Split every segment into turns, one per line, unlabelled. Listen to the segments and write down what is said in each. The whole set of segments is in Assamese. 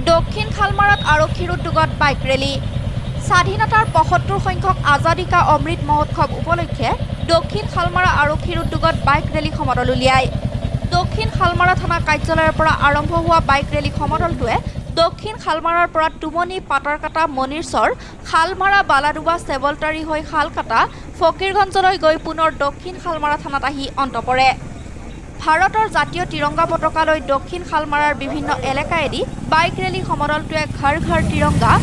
দক্ষিণ খালমাৰাত আৰক্ষীৰ উদ্যোগত বাইক ৰেলী। স্বাধীনতাৰ ৭৫ সংখ্যক আজাদী কা অমৃত মহোৎসৱ উপলক্ষে দক্ষিণ খালমাৰা আৰক্ষীৰ উদ্যোগত বাইক ৰেলী সমদল উলিয়ায়। দক্ষিণ খালমাৰা থানা কাৰ্যালয়ৰ পৰা আৰম্ভ হোৱা বাইক ৰেলী সমদলটোৱে দক্ষিণ খালমাৰাৰ পৰা টুমনি পাটাৰকাটা মনিৰচৰ খালমাৰা বালাডুবা চেবলতাৰী হৈ খালকাটা ফকীৰগঞ্জলৈ গৈ পুনৰ দক্ষিণ খালমাৰা থানাত আহি অন্ত পৰে। ভাৰতৰ জাতীয় তিৰংগা পতাকালৈ দক্ষিণ খালমাৰাৰ বিভিন্ন এলেকায়েদি বাইক ৰেলী সমদলটোৱে ঘৰ ঘৰ তিৰংগা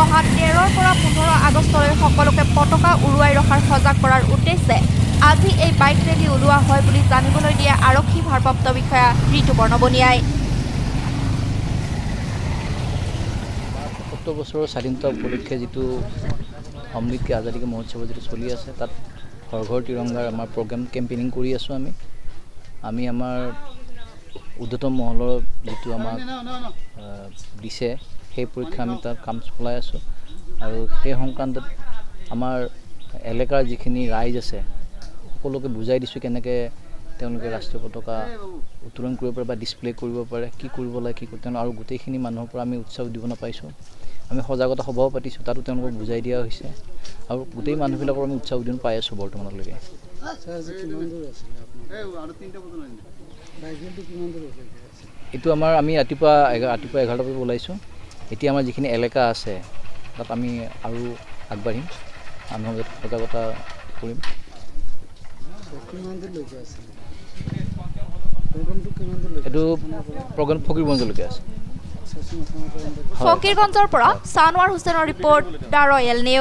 অহা ১৩ৰ পৰা ১৫ আগষ্টলৈ সকলোকে পতাকা উৰুৱাই ৰখাৰ সজাগ কৰাৰ উদ্দেশ্যে আজি এই বাইক ৰেলী ওলোৱা হয় বুলি জানিবলৈ দিয়ে আৰক্ষী ভাৰপ্ৰাপ্ত বিষয়া ঋতুপৰ্ণ বনিয়াই।
৭০ বছৰৰ স্বাধীনতা উপলক্ষে যিটো অমৃত কি আজাদী কা মহোৎসৱ যিটো চলি আছে তাত ঘৰ ঘৰ তিৰংগাৰ আমাৰ প্ৰগ্ৰেম কেম্পেইনিং কৰি আছোঁ আমি আমাৰ ঊৰ্ধ্বতম মহলৰ যিটো আমাক দিছে সেই পৰীক্ষা আমি তাত কাম চলাই আছোঁ আৰু সেই সংক্ৰান্তত আমাৰ এলেকাৰ যিখিনি ৰাইজ আছে সকলোকে বুজাই দিছোঁ কেনেকৈ তেওঁলোকে ৰাষ্ট্ৰীয় পতাকা উত্তোলন কৰিব পাৰে বা ডিছপ্লে কৰিব পাৰে, কি কৰিব লাগে কি কৰিব আৰু গোটেইখিনি মানুহৰ পৰা আমি উৎসাহ উদ্দীপনা পাইছোঁ। আমি সজাগতা সভাও পাতিছোঁ, তাতো তেওঁলোকক বুজাই দিয়া হৈছে আৰু গোটেই মানুহবিলাকৰ আমি উৎসাহ উদ্দীপনা পাই আছোঁ বৰ্তমানলৈকে। এইটো আমাৰ আমি ৰাতিপুৱা 11টা বজাত ওলাইছোঁ। এতিয়া আমাৰ যিখিনি এলেকা আছে তাত আমি আৰু আগবাঢ়িম, মানুহক সজাগতা কৰিম। এইটো প্ৰগ্ৰেম ফকীৰগঞ্জলৈকে আছে।
ফকীৰগঞ্জৰ পৰা ছানৱাৰ হুছেইনৰ ৰিপৰ্ট, দ্য ৰয়েল নিউজ।